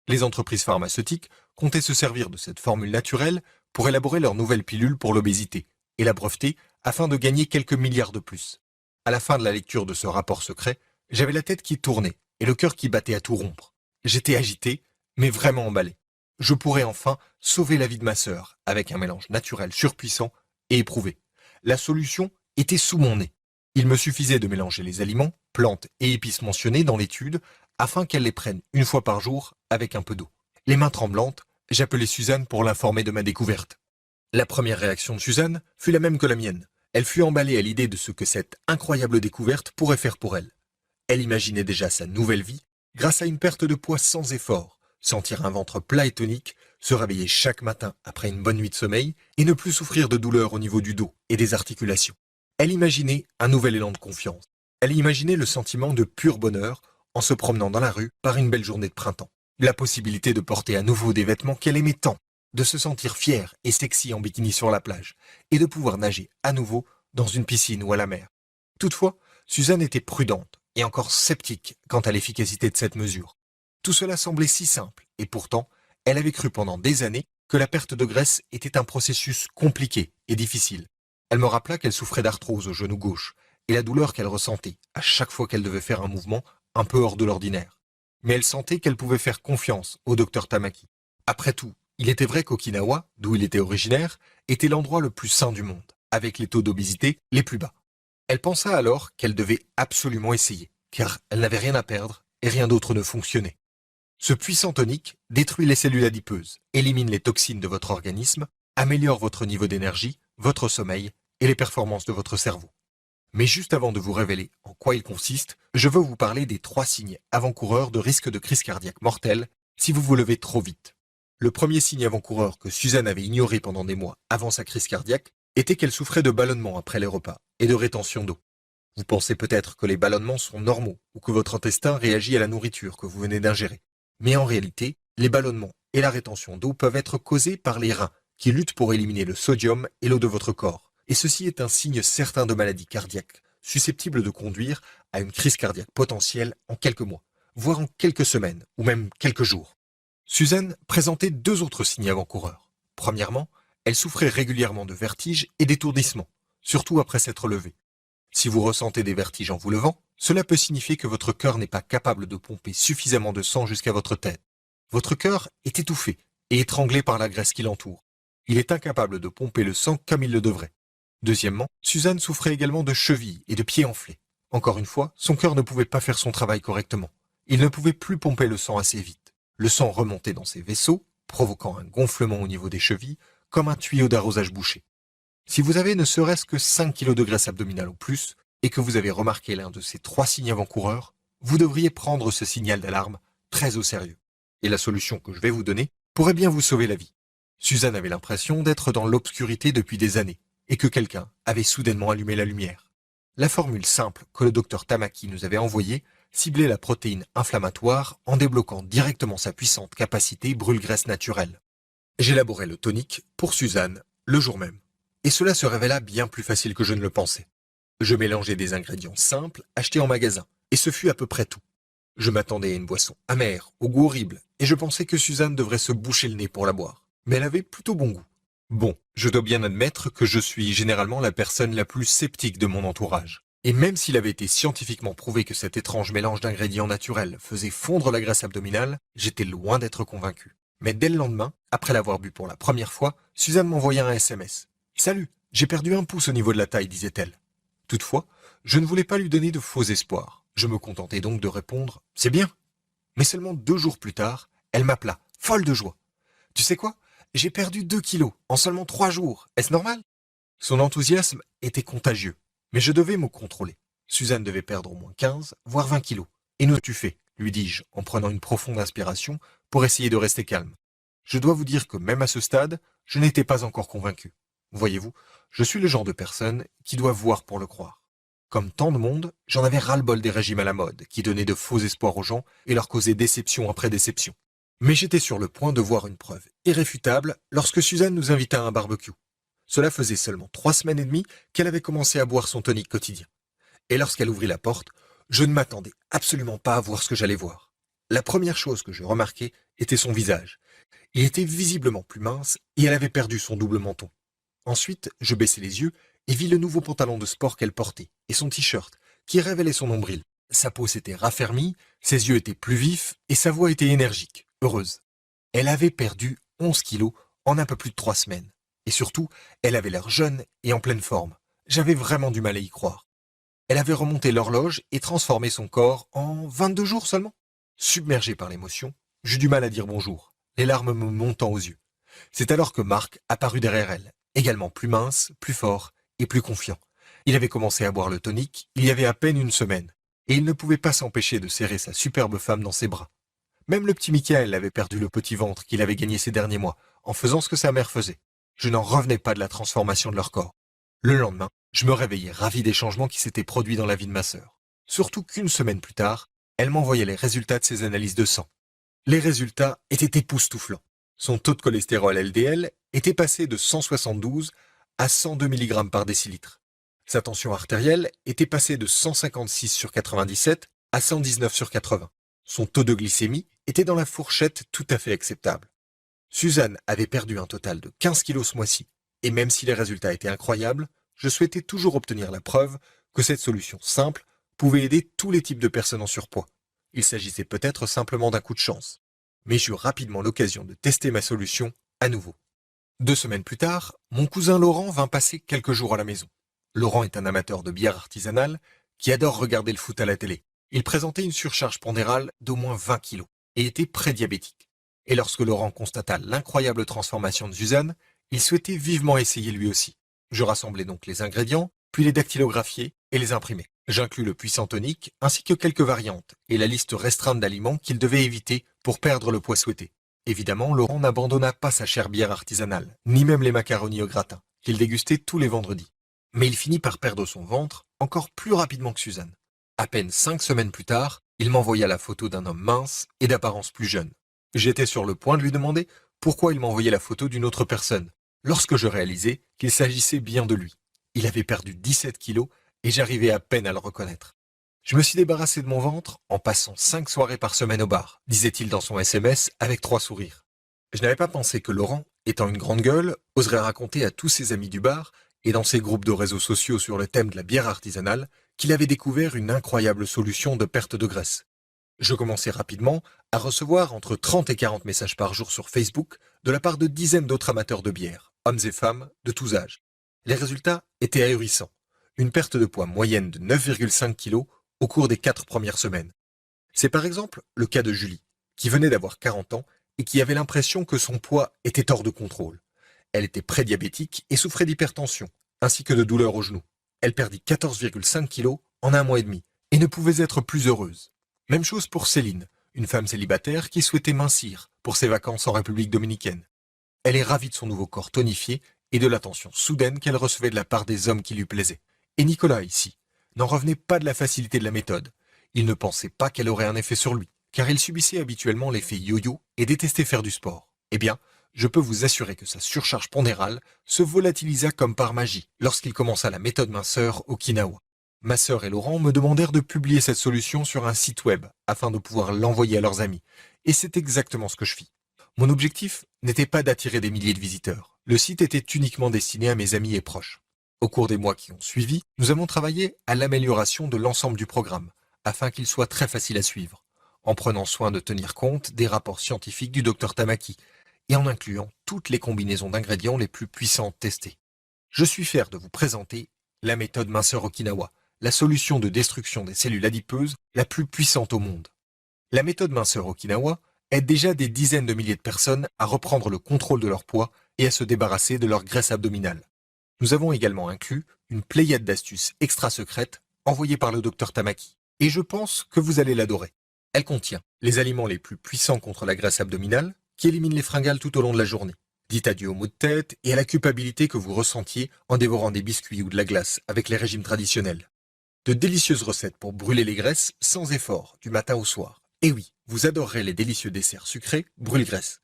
Les entreprises pharmaceutiques comptaient se servir de cette formule naturelle pour élaborer leur nouvelle pilule pour l'obésité et la breveter afin de gagner quelques milliards de plus. À la fin de la lecture de ce rapport secret, j'avais la tête qui tournait et le cœur qui battait à tout rompre. J'étais agité, mais vraiment emballé. Je pourrais enfin sauver la vie de ma sœur avec un mélange naturel surpuissant et éprouvé. La solution était sous mon nez. Il me suffisait de mélanger les aliments, plantes et épices mentionnés dans l'étude afin qu'elle les prenne une fois par jour avec un peu d'eau. Les mains tremblantes, j'appelai Suzanne pour l'informer de ma découverte. La première réaction de Suzanne fut la même que la mienne. Elle fut emballée à l'idée de ce que cette incroyable découverte pourrait faire pour elle. Elle imaginait déjà sa nouvelle vie grâce à une perte de poids sans effort, sentir un ventre plat et tonique, se réveiller chaque matin après une bonne nuit de sommeil et ne plus souffrir de douleurs au niveau du dos et des articulations. Elle imaginait un nouvel élan de confiance. Elle imaginait le sentiment de pur bonheur en se promenant dans la rue par une belle journée de printemps. La possibilité de porter à nouveau des vêtements qu'elle aimait tant, de se sentir fière et sexy en bikini sur la plage, et de pouvoir nager à nouveau dans une piscine ou à la mer. Toutefois, Suzanne était prudente et encore sceptique quant à l'efficacité de cette mesure. Tout cela semblait si simple, et pourtant, elle avait cru pendant des années que la perte de graisse était un processus compliqué et difficile. Elle me rappela qu'elle souffrait d'arthrose au genou gauche, et la douleur qu'elle ressentait à chaque fois qu'elle devait faire un mouvement un peu hors de l'ordinaire. Mais elle sentait qu'elle pouvait faire confiance au docteur Tamaki. Après tout, il était vrai qu'Okinawa, d'où il était originaire, était l'endroit le plus sain du monde, avec les taux d'obésité les plus bas. Elle pensa alors qu'elle devait absolument essayer, car elle n'avait rien à perdre et rien d'autre ne fonctionnait. Ce puissant tonique détruit les cellules adipeuses, élimine les toxines de votre organisme, améliore votre niveau d'énergie, votre sommeil et les performances de votre cerveau. Mais juste avant de vous révéler en quoi il consiste, je veux vous parler des 3 signes avant-coureurs de risque de crise cardiaque mortelle si vous vous levez trop vite. Le premier signe avant-coureur que Suzanne avait ignoré pendant des mois avant sa crise cardiaque était qu'elle souffrait de ballonnements après les repas et de rétention d'eau. Vous pensez peut-être que les ballonnements sont normaux ou que votre intestin réagit à la nourriture que vous venez d'ingérer. Mais en réalité, les ballonnements et la rétention d'eau peuvent être causés par les reins qui luttent pour éliminer le sodium et l'eau de votre corps. Et ceci est un signe certain de maladie cardiaque, susceptible de conduire à une crise cardiaque potentielle en quelques mois, voire en quelques semaines ou même quelques jours. Suzanne présentait 2 autres signes avant-coureurs. Premièrement, elle souffrait régulièrement de vertiges et d'étourdissements, surtout après s'être levée. Si vous ressentez des vertiges en vous levant, cela peut signifier que votre cœur n'est pas capable de pomper suffisamment de sang jusqu'à votre tête. Votre cœur est étouffé et étranglé par la graisse qui l'entoure. Il est incapable de pomper le sang comme il le devrait. Deuxièmement, Suzanne souffrait également de chevilles et de pieds enflés. Encore une fois, son cœur ne pouvait pas faire son travail correctement. Il ne pouvait plus pomper le sang assez vite. Le sang remontait dans ses vaisseaux, provoquant un gonflement au niveau des chevilles, comme un tuyau d'arrosage bouché. Si vous avez ne serait-ce que 5 kg de graisse abdominale ou plus, et que vous avez remarqué l'un de ces 3 signes avant-coureurs, vous devriez prendre ce signal d'alarme très au sérieux. Et la solution que je vais vous donner pourrait bien vous sauver la vie. Suzanne avait l'impression d'être dans l'obscurité depuis des années, et que quelqu'un avait soudainement allumé la lumière. La formule simple que le docteur Tamaki nous avait envoyée ciblait la protéine inflammatoire en débloquant directement sa puissante capacité brûle-graisse naturelle. J'élaborai le tonique pour Suzanne le jour même, et cela se révéla bien plus facile que je ne le pensais. Je mélangeai des ingrédients simples achetés en magasin, et ce fut à peu près tout. Je m'attendais à une boisson amère, au goût horrible, et je pensais que Suzanne devrait se boucher le nez pour la boire. Mais elle avait plutôt bon goût. Bon, je dois bien admettre que je suis généralement la personne la plus sceptique de mon entourage. Et même s'il avait été scientifiquement prouvé que cet étrange mélange d'ingrédients naturels faisait fondre la graisse abdominale, j'étais loin d'être convaincu. Mais dès le lendemain, après l'avoir bu pour la première fois, Suzanne m'envoya un SMS. « Salut, j'ai perdu 1 pouce au niveau de la taille, disait-elle. » Toutefois, je ne voulais pas lui donner de faux espoirs. Je me contentai donc de répondre « C'est bien !» Mais seulement 2 jours plus tard, elle m'appela, folle de joie. « Tu sais quoi ? J'ai perdu 2 kilos en seulement 3 jours. Est-ce normal ?» Son enthousiasme était contagieux, mais je devais me contrôler. Suzanne devait perdre au moins 15, voire 20 kilos. « Et nous tu fais ?» lui dis-je, en prenant une profonde inspiration pour essayer de rester calme. Je dois vous dire que même à ce stade, je n'étais pas encore convaincu. Voyez-vous, je suis le genre de personne qui doit voir pour le croire. Comme tant de monde, j'en avais ras-le-bol des régimes à la mode, qui donnaient de faux espoirs aux gens et leur causaient déception après déception. Mais j'étais sur le point de voir une preuve irréfutable lorsque Suzanne nous invita à un barbecue. Cela faisait seulement 3 semaines et demie qu'elle avait commencé à boire son tonique quotidien. Et lorsqu'elle ouvrit la porte, je ne m'attendais absolument pas à voir ce que j'allais voir. La première chose que je remarquai était son visage. Il était visiblement plus mince et elle avait perdu son double menton. Ensuite, je baissai les yeux et vis le nouveau pantalon de sport qu'elle portait et son t-shirt qui révélait son nombril. Sa peau s'était raffermie, ses yeux étaient plus vifs et sa voix était énergique, heureuse. Elle avait perdu 11 kilos en un peu plus de 3 semaines. Et surtout, elle avait l'air jeune et en pleine forme. J'avais vraiment du mal à y croire. Elle avait remonté l'horloge et transformé son corps en 22 jours seulement. Submergé par l'émotion, j'eus du mal à dire bonjour, les larmes me montant aux yeux. C'est alors que Marc apparut derrière elle, également plus mince, plus fort et plus confiant. Il avait commencé à boire le tonique il y avait à peine une semaine, et il ne pouvait pas s'empêcher de serrer sa superbe femme dans ses bras. Même le petit Michael avait perdu le petit ventre qu'il avait gagné ces derniers mois, en faisant ce que sa mère faisait. Je n'en revenais pas de la transformation de leur corps. Le lendemain, je me réveillais ravi des changements qui s'étaient produits dans la vie de ma sœur. Surtout qu'une semaine plus tard, elle m'envoyait les résultats de ses analyses de sang. Les résultats étaient époustouflants. Son taux de cholestérol LDL était passé de 172 à 102 mg par décilitre. Sa tension artérielle était passée de 156 sur 97 à 119 sur 80. Son taux de glycémie était dans la fourchette tout à fait acceptable. Suzanne avait perdu un total de 15 kilos ce mois-ci, et même si les résultats étaient incroyables, je souhaitais toujours obtenir la preuve que cette solution simple pouvait aider tous les types de personnes en surpoids. Il s'agissait peut-être simplement d'un coup de chance. Mais j'eus rapidement l'occasion de tester ma solution à nouveau. 2 semaines plus tard, mon cousin Laurent vint passer quelques jours à la maison. Laurent est un amateur de bière artisanale qui adore regarder le foot à la télé. Il présentait une surcharge pondérale d'au moins 20 kilos et était prédiabétique. Et lorsque Laurent constata l'incroyable transformation de Suzanne, il souhaitait vivement essayer lui aussi. Je rassemblai donc les ingrédients, puis les dactylographiai et les imprimai. J'inclus le puissant tonique ainsi que quelques variantes et la liste restreinte d'aliments qu'il devait éviter pour perdre le poids souhaité. Évidemment, Laurent n'abandonna pas sa chère bière artisanale, ni même les macaronis au gratin, qu'il dégustait tous les vendredis. Mais il finit par perdre son ventre encore plus rapidement que Suzanne. À peine 5 semaines plus tard, il m'envoya la photo d'un homme mince et d'apparence plus jeune. J'étais sur le point de lui demander pourquoi il m'envoyait la photo d'une autre personne, lorsque je réalisai qu'il s'agissait bien de lui. Il avait perdu 17 kilos et j'arrivais à peine à le reconnaître. Je me suis débarrassé de mon ventre en passant 5 soirées par semaine au bar, disait-il dans son SMS avec 3 sourires. Je n'avais pas pensé que Laurent, étant une grande gueule, oserait raconter à tous ses amis du bar et dans ses groupes de réseaux sociaux sur le thème de la bière artisanale qu'il avait découvert une incroyable solution de perte de graisse. Je commençais rapidement à recevoir entre 30 et 40 messages par jour sur Facebook de la part de dizaines d'autres amateurs de bière, hommes et femmes de tous âges. Les résultats étaient ahurissants. Une perte de poids moyenne de 9,5 kg au cours des 4 premières semaines. C'est par exemple le cas de Julie, qui venait d'avoir 40 ans et qui avait l'impression que son poids était hors de contrôle. Elle était prédiabétique et souffrait d'hypertension, ainsi que de douleurs aux genoux. Elle perdit 14,5 kg en 1 mois et demi et ne pouvait être plus heureuse. Même chose pour Céline, une femme célibataire qui souhaitait mincir pour ses vacances en République dominicaine. Elle est ravie de son nouveau corps tonifié et de l'attention soudaine qu'elle recevait de la part des hommes qui lui plaisaient. Et Nicolas, ici, n'en revenait pas de la facilité de la méthode. Il ne pensait pas qu'elle aurait un effet sur lui, car il subissait habituellement l'effet yo-yo et détestait faire du sport. Eh bien, je peux vous assurer que sa surcharge pondérale se volatilisa comme par magie lorsqu'il commença la méthode minceur Okinawa. Ma sœur et Laurent me demandèrent de publier cette solution sur un site web afin de pouvoir l'envoyer à leurs amis. Et c'est exactement ce que je fis. Mon objectif n'était pas d'attirer des milliers de visiteurs. Le site était uniquement destiné à mes amis et proches. Au cours des mois qui ont suivi, nous avons travaillé à l'amélioration de l'ensemble du programme, afin qu'il soit très facile à suivre, en prenant soin de tenir compte des rapports scientifiques du Dr Tamaki, et en incluant toutes les combinaisons d'ingrédients les plus puissantes testées. Je suis fier de vous présenter la méthode minceur Okinawa, la solution de destruction des cellules adipeuses la plus puissante au monde. La méthode minceur Okinawa aide déjà des dizaines de milliers de personnes à reprendre le contrôle de leur poids et à se débarrasser de leur graisse abdominale. Nous avons également inclus une pléiade d'astuces extra secrètes envoyées par le Dr Tamaki, et je pense que vous allez l'adorer. Elle contient les aliments les plus puissants contre la graisse abdominale, qui éliminent les fringales tout au long de la journée. Dites adieu aux maux de tête et à la culpabilité que vous ressentiez en dévorant des biscuits ou de la glace avec les régimes traditionnels. De délicieuses recettes pour brûler les graisses sans effort, du matin au soir. Et oui, vous adorerez les délicieux desserts sucrés brûle-graisse.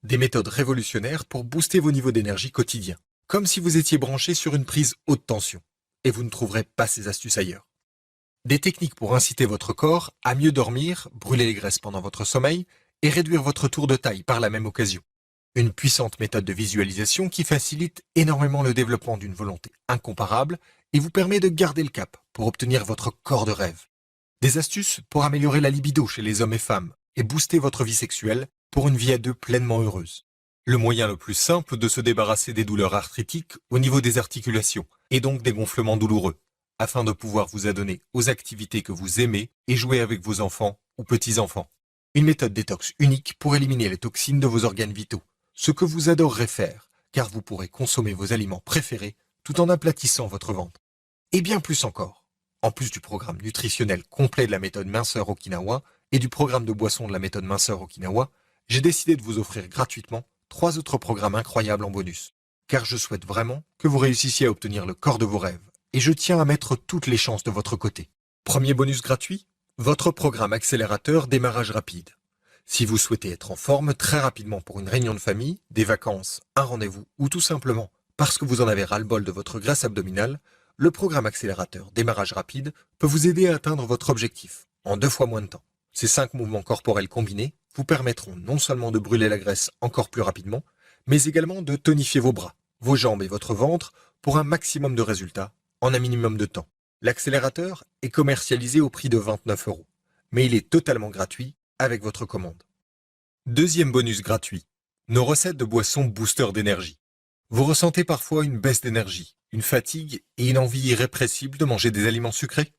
Des méthodes révolutionnaires pour booster vos niveaux d'énergie quotidiens, comme si vous étiez branché sur une prise haute tension. Et vous ne trouverez pas ces astuces ailleurs. Des techniques pour inciter votre corps à mieux dormir, brûler les graisses pendant votre sommeil et réduire votre tour de taille par la même occasion. Une puissante méthode de visualisation qui facilite énormément le développement d'une volonté incomparable et vous permet de garder le cap pour obtenir votre corps de rêve. Des astuces pour améliorer la libido chez les hommes et femmes et booster votre vie sexuelle pour une vie à deux pleinement heureuse. Le moyen le plus simple de se débarrasser des douleurs arthritiques au niveau des articulations et donc des gonflements douloureux, afin de pouvoir vous adonner aux activités que vous aimez et jouer avec vos enfants ou petits-enfants. Une méthode détox unique pour éliminer les toxines de vos organes vitaux, ce que vous adorerez faire, car vous pourrez consommer vos aliments préférés tout en aplatissant votre ventre. Et bien plus encore. En plus du programme nutritionnel complet de la méthode minceur Okinawa et du programme de boisson de la méthode minceur Okinawa, j'ai décidé de vous offrir gratuitement 3 autres programmes incroyables en bonus. Car je souhaite vraiment que vous réussissiez à obtenir le corps de vos rêves. Et je tiens à mettre toutes les chances de votre côté. Premier bonus gratuit, votre programme accélérateur démarrage rapide. Si vous souhaitez être en forme très rapidement pour une réunion de famille, des vacances, un rendez-vous ou tout simplement parce que vous en avez ras-le-bol de votre graisse abdominale, le programme accélérateur démarrage rapide peut vous aider à atteindre votre objectif en 2 fois moins de temps. Ces 5 mouvements corporels combinés vous permettront non seulement de brûler la graisse encore plus rapidement, mais également de tonifier vos bras, vos jambes et votre ventre pour un maximum de résultats en un minimum de temps. L'accélérateur est commercialisé au prix de 29 €, mais il est totalement gratuit avec votre commande. Deuxième bonus gratuit, nos recettes de boissons booster d'énergie. Vous ressentez parfois une baisse d'énergie, une fatigue et une envie irrépressible de manger des aliments sucrés?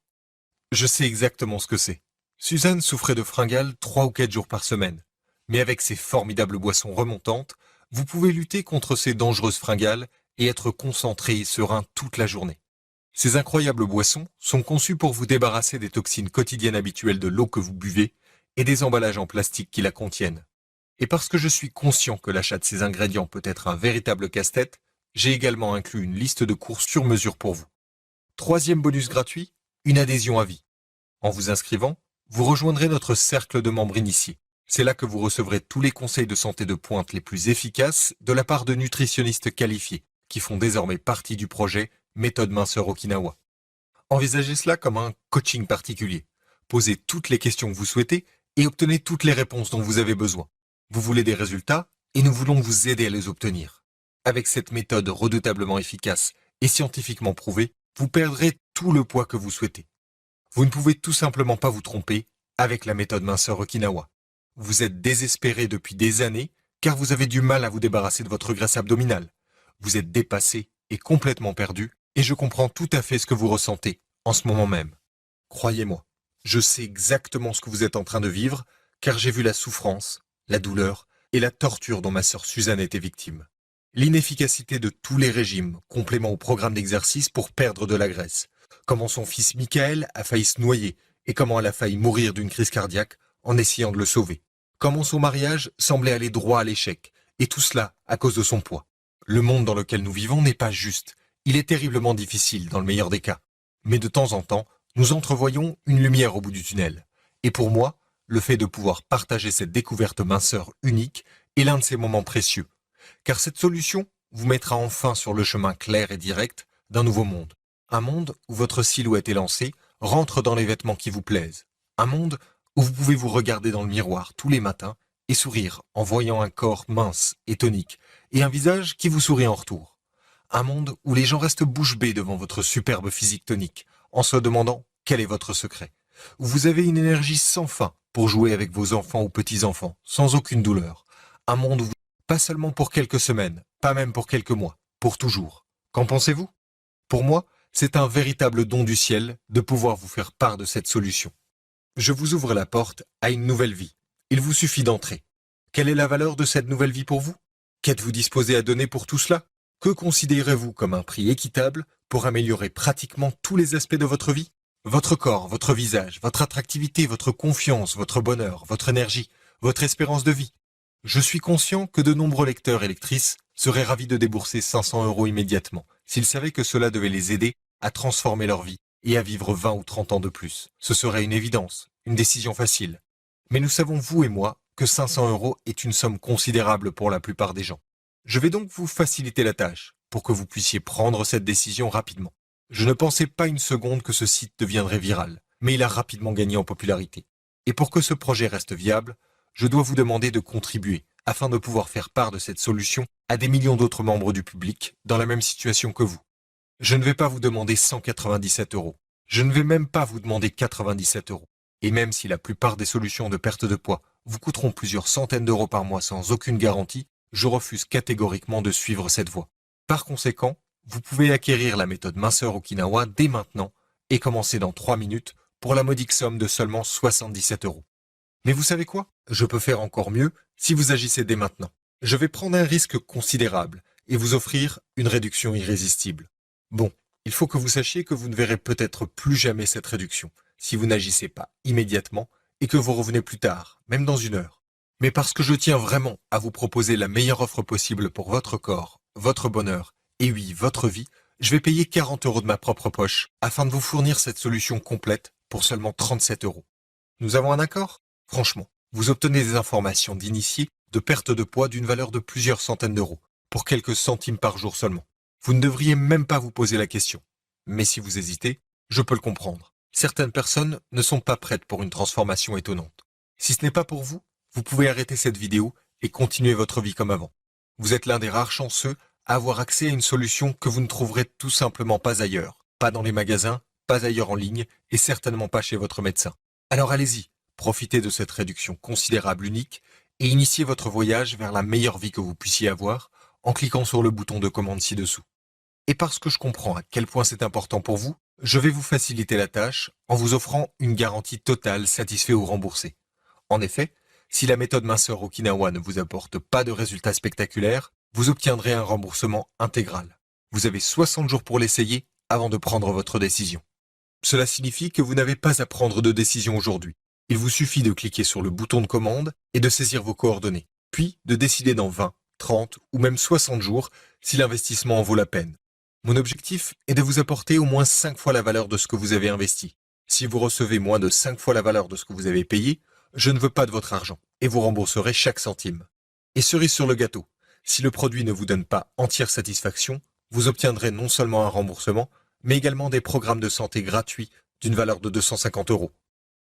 Je sais exactement ce que c'est. Suzanne souffrait de fringales 3 ou 4 jours par semaine. Mais avec ces formidables boissons remontantes, vous pouvez lutter contre ces dangereuses fringales et être concentré et serein toute la journée. Ces incroyables boissons sont conçues pour vous débarrasser des toxines quotidiennes habituelles de l'eau que vous buvez et des emballages en plastique qui la contiennent. Et parce que je suis conscient que l'achat de ces ingrédients peut être un véritable casse-tête, j'ai également inclus une liste de courses sur mesure pour vous. Troisième bonus gratuit, une adhésion à vie. En vous inscrivant, vous rejoindrez notre cercle de membres initiés. C'est là que vous recevrez tous les conseils de santé de pointe les plus efficaces de la part de nutritionnistes qualifiés, qui font désormais partie du projet Méthode minceur Okinawa. Envisagez cela comme un coaching particulier. Posez toutes les questions que vous souhaitez et obtenez toutes les réponses dont vous avez besoin. Vous voulez des résultats et nous voulons vous aider à les obtenir. Avec cette méthode redoutablement efficace et scientifiquement prouvée, vous perdrez tout le poids que vous souhaitez. Vous ne pouvez tout simplement pas vous tromper avec la méthode minceur Okinawa. Vous êtes désespéré depuis des années car vous avez du mal à vous débarrasser de votre graisse abdominale. Vous êtes dépassé et complètement perdu et je comprends tout à fait ce que vous ressentez en ce moment même. Croyez-moi, je sais exactement ce que vous êtes en train de vivre car j'ai vu la souffrance, la douleur et la torture dont ma sœur Suzanne était victime. L'inefficacité de tous les régimes, complément au programme d'exercice pour perdre de la graisse. Comment son fils Michael a failli se noyer et comment elle a failli mourir d'une crise cardiaque en essayant de le sauver. Comment son mariage semblait aller droit à l'échec et tout cela à cause de son poids. Le monde dans lequel nous vivons n'est pas juste. Il est terriblement difficile dans le meilleur des cas. Mais de temps en temps, nous entrevoyons une lumière au bout du tunnel. Et pour moi, le fait de pouvoir partager cette découverte minceur unique est l'un de ces moments précieux. Car cette solution vous mettra enfin sur le chemin clair et direct d'un nouveau monde. Un monde où votre silhouette élancée rentre dans les vêtements qui vous plaisent. Un monde où vous pouvez vous regarder dans le miroir tous les matins et sourire en voyant un corps mince et tonique et un visage qui vous sourit en retour. Un monde où les gens restent bouche bée devant votre superbe physique tonique en se demandant quel est votre secret. Où vous avez une énergie sans fin pour jouer avec vos enfants ou petits-enfants sans aucune douleur. Un monde où vous... Pas seulement pour quelques semaines, pas même pour quelques mois, pour toujours. Qu'en pensez-vous? Pour moi, c'est un véritable don du ciel de pouvoir vous faire part de cette solution. Je vous ouvre la porte à une nouvelle vie. Il vous suffit d'entrer. Quelle est la valeur de cette nouvelle vie pour vous? Qu'êtes-vous disposé à donner pour tout cela? Que considérez-vous comme un prix équitable pour améliorer pratiquement tous les aspects de votre vie? Votre corps, votre visage, votre attractivité, votre confiance, votre bonheur, votre énergie, votre espérance de vie. Je suis conscient que de nombreux lecteurs et lectrices seraient ravis de débourser 500 € immédiatement s'ils savaient que cela devait les aider à transformer leur vie et à vivre 20 ou 30 ans de plus. Ce serait une évidence, une décision facile. Mais nous savons, vous et moi, que 500 € est une somme considérable pour la plupart des gens. Je vais donc vous faciliter la tâche pour que vous puissiez prendre cette décision rapidement. Je ne pensais pas une seconde que ce site deviendrait viral, mais il a rapidement gagné en popularité. Et pour que ce projet reste viable, je dois vous demander de contribuer afin de pouvoir faire part de cette solution à des millions d'autres membres du public dans la même situation que vous. Je ne vais pas vous demander 197 €. Je ne vais même pas vous demander 97 €. Et même si la plupart des solutions de perte de poids vous coûteront plusieurs centaines d'euros par mois sans aucune garantie, je refuse catégoriquement de suivre cette voie. Par conséquent, vous pouvez acquérir la méthode minceur Okinawa dès maintenant et commencer dans 3 minutes pour la modique somme de seulement 77 euros. Mais vous savez quoi? Je peux faire encore mieux si vous agissez dès maintenant. Je vais prendre un risque considérable et vous offrir une réduction irrésistible. Bon, il faut que vous sachiez que vous ne verrez peut-être plus jamais cette réduction si vous n'agissez pas immédiatement et que vous revenez plus tard, même dans 1 heure. Mais parce que je tiens vraiment à vous proposer la meilleure offre possible pour votre corps, votre bonheur et oui, votre vie, je vais payer 40 euros de ma propre poche afin de vous fournir cette solution complète pour seulement 37 euros. Nous avons un accord? Franchement, vous obtenez des informations d'initiés de perte de poids d'une valeur de plusieurs centaines d'euros, pour quelques centimes par jour seulement. Vous ne devriez même pas vous poser la question. Mais si vous hésitez, je peux le comprendre. Certaines personnes ne sont pas prêtes pour une transformation étonnante. Si ce n'est pas pour vous, vous pouvez arrêter cette vidéo et continuer votre vie comme avant. Vous êtes l'un des rares chanceux à avoir accès à une solution que vous ne trouverez tout simplement pas ailleurs. Pas dans les magasins, pas ailleurs en ligne et certainement pas chez votre médecin. Alors allez-y, profitez de cette réduction considérable unique et initiez votre voyage vers la meilleure vie que vous puissiez avoir en cliquant sur le bouton de commande ci-dessous. Et parce que je comprends à quel point c'est important pour vous, je vais vous faciliter la tâche en vous offrant une garantie totale satisfait ou remboursée. En effet, si la méthode minceur Okinawa ne vous apporte pas de résultats spectaculaires, vous obtiendrez un remboursement intégral. Vous avez 60 jours pour l'essayer avant de prendre votre décision. Cela signifie que vous n'avez pas à prendre de décision aujourd'hui. Il vous suffit de cliquer sur le bouton de commande et de saisir vos coordonnées, puis de décider dans 20, 30 ou même 60 jours si l'investissement en vaut la peine. Mon objectif est de vous apporter au moins 5 fois la valeur de ce que vous avez investi. Si vous recevez moins de 5 fois la valeur de ce que vous avez payé, je ne veux pas de votre argent et vous rembourserez chaque centime. Et cerise sur le gâteau, si le produit ne vous donne pas entière satisfaction, vous obtiendrez non seulement un remboursement, mais également des programmes de santé gratuits d'une valeur de 250 euros.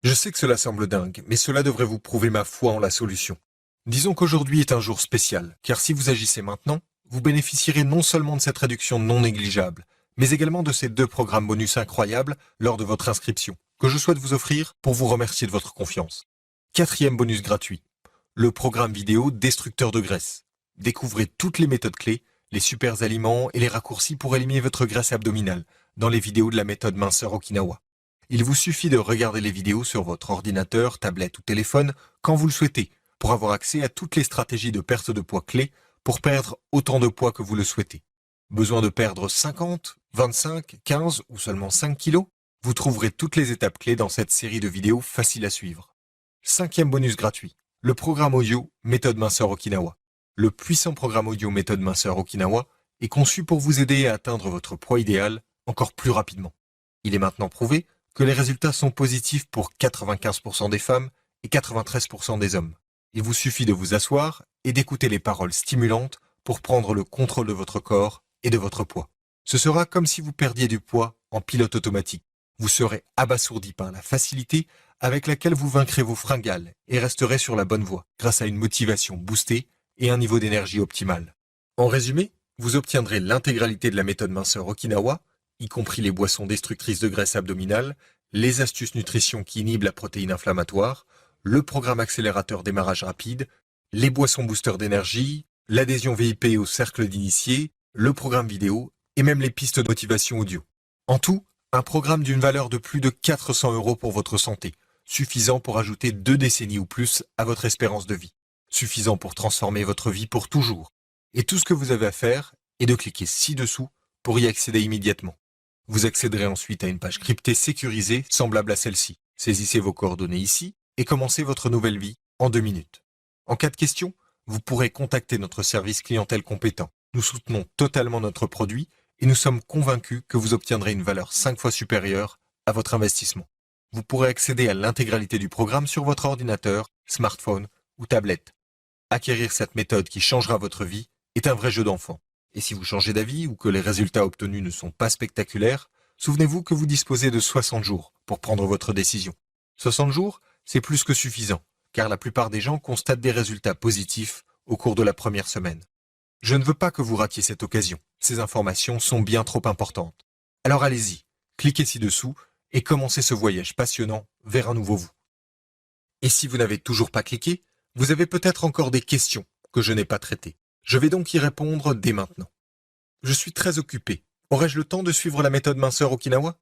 Je sais que cela semble dingue, mais cela devrait vous prouver ma foi en la solution. Disons qu'aujourd'hui est un jour spécial, car si vous agissez maintenant, vous bénéficierez non seulement de cette réduction non négligeable, mais également de ces 2 programmes bonus incroyables lors de votre inscription, que je souhaite vous offrir pour vous remercier de votre confiance. 4e bonus gratuit, le programme vidéo Destructeur de graisse. Découvrez toutes les méthodes clés, les super aliments et les raccourcis pour éliminer votre graisse abdominale dans les vidéos de la méthode minceur Okinawa. Il vous suffit de regarder les vidéos sur votre ordinateur, tablette ou téléphone quand vous le souhaitez pour avoir accès à toutes les stratégies de perte de poids clés pour perdre autant de poids que vous le souhaitez. Besoin de perdre 50, 25, 15 ou seulement 5 kilos? Vous trouverez toutes les étapes clés dans cette série de vidéos faciles à suivre. 5e bonus gratuit, le programme audio méthode minceur Okinawa. Le puissant programme audio méthode minceur Okinawa est conçu pour vous aider à atteindre votre poids idéal encore plus rapidement. Il est maintenant prouvé que les résultats sont positifs pour 95% des femmes et 93% des hommes. Il vous suffit de vous asseoir et d'écouter les paroles stimulantes pour prendre le contrôle de votre corps et de votre poids. Ce sera comme si vous perdiez du poids en pilote automatique. Vous serez abasourdi par la facilité avec laquelle vous vaincrez vos fringales et resterez sur la bonne voie grâce à une motivation boostée et un niveau d'énergie optimal. En résumé, vous obtiendrez l'intégralité de la méthode minceur Okinawa, y compris les boissons destructrices de graisse abdominale, les astuces nutrition qui inhibent la protéine inflammatoire, le programme accélérateur démarrage rapide, les boissons boosters d'énergie, l'adhésion VIP au cercle d'initiés, le programme vidéo et même les pistes de motivation audio. En tout, un programme d'une valeur de plus de 400 euros pour votre santé, suffisant pour ajouter 2 décennies ou plus à votre espérance de vie, suffisant pour transformer votre vie pour toujours. Et tout ce que vous avez à faire est de cliquer ci-dessous pour y accéder immédiatement. Vous accéderez ensuite à une page cryptée sécurisée semblable à celle-ci. Saisissez vos coordonnées ici et commencez votre nouvelle vie en 2 minutes. En cas de question, vous pourrez contacter notre service clientèle compétent. Nous soutenons totalement notre produit et nous sommes convaincus que vous obtiendrez une valeur 5 fois supérieure à votre investissement. Vous pourrez accéder à l'intégralité du programme sur votre ordinateur, smartphone ou tablette. Acquérir cette méthode qui changera votre vie est un vrai jeu d'enfant. Et si vous changez d'avis ou que les résultats obtenus ne sont pas spectaculaires, souvenez-vous que vous disposez de 60 jours pour prendre votre décision. 60 jours, c'est plus que suffisant, car la plupart des gens constatent des résultats positifs au cours de la première semaine. Je ne veux pas que vous ratiez cette occasion. Ces informations sont bien trop importantes. Alors allez-y, cliquez ci-dessous et commencez ce voyage passionnant vers un nouveau vous. Et si vous n'avez toujours pas cliqué, vous avez peut-être encore des questions que je n'ai pas traitées. Je vais donc y répondre dès maintenant. Je suis très occupé. Aurais-je le temps de suivre la méthode minceur Okinawa?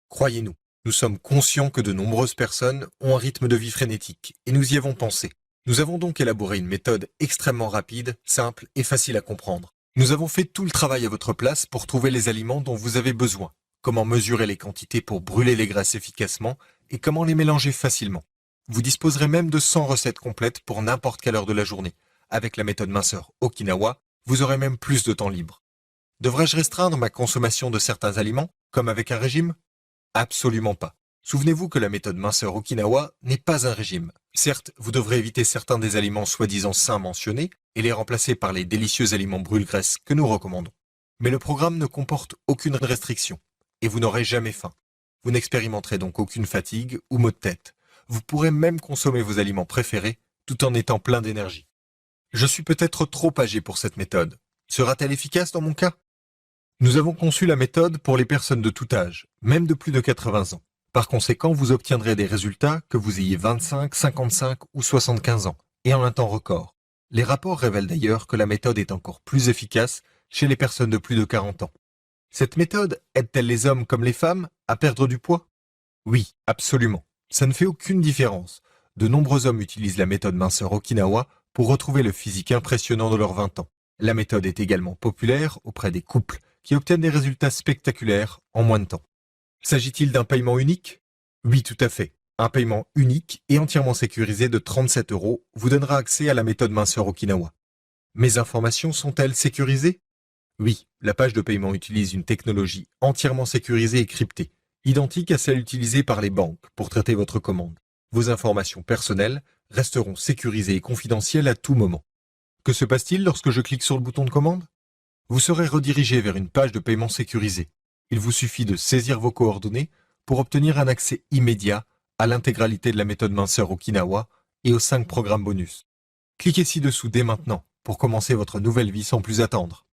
Croyez-nous, nous sommes conscients que de nombreuses personnes ont un rythme de vie frénétique, et nous y avons pensé. Nous avons donc élaboré une méthode extrêmement rapide, simple et facile à comprendre. Nous avons fait tout le travail à votre place pour trouver les aliments dont vous avez besoin, comment mesurer les quantités pour brûler les graisses efficacement et comment les mélanger facilement. Vous disposerez même de 100 recettes complètes pour n'importe quelle heure de la journée. Avec la méthode minceur Okinawa, vous aurez même plus de temps libre. Devrais-je restreindre ma consommation de certains aliments, comme avec un régime? Absolument pas. Souvenez-vous que la méthode minceur Okinawa n'est pas un régime. Certes, vous devrez éviter certains des aliments soi-disant sains mentionnés et les remplacer par les délicieux aliments brûle-graisse que nous recommandons. Mais le programme ne comporte aucune restriction et vous n'aurez jamais faim. Vous n'expérimenterez donc aucune fatigue ou maux de tête. Vous pourrez même consommer vos aliments préférés tout en étant plein d'énergie. Je suis peut-être trop âgé pour cette méthode. Sera-t-elle efficace dans mon cas? Nous avons conçu la méthode pour les personnes de tout âge, même de plus de 80 ans. Par conséquent, vous obtiendrez des résultats que vous ayez 25, 55 ou 75 ans, et en un temps record. Les rapports révèlent d'ailleurs que la méthode est encore plus efficace chez les personnes de plus de 40 ans. Cette méthode aide-t-elle les hommes comme les femmes à perdre du poids? Oui, absolument. Ça ne fait aucune différence. De nombreux hommes utilisent la méthode minceur Okinawa pour retrouver le physique impressionnant de leurs 20 ans. La méthode est également populaire auprès des couples qui obtiennent des résultats spectaculaires en moins de temps. S'agit-il d'un paiement unique? Oui, tout à fait. Un paiement unique et entièrement sécurisé de 37 € vous donnera accès à la méthode minceur Okinawa. Mes informations sont-elles sécurisées? Oui, la page de paiement utilise une technologie entièrement sécurisée et cryptée, identique à celle utilisée par les banques pour traiter votre commande. Vos informations personnelles resteront sécurisées et confidentielles à tout moment. Que se passe-t-il lorsque je clique sur le bouton de commande? Vous serez redirigé vers une page de paiement sécurisée. Il vous suffit de saisir vos coordonnées pour obtenir un accès immédiat à l'intégralité de la méthode minceur Okinawa et aux 5 programmes bonus. Cliquez ci-dessous dès maintenant pour commencer votre nouvelle vie sans plus attendre.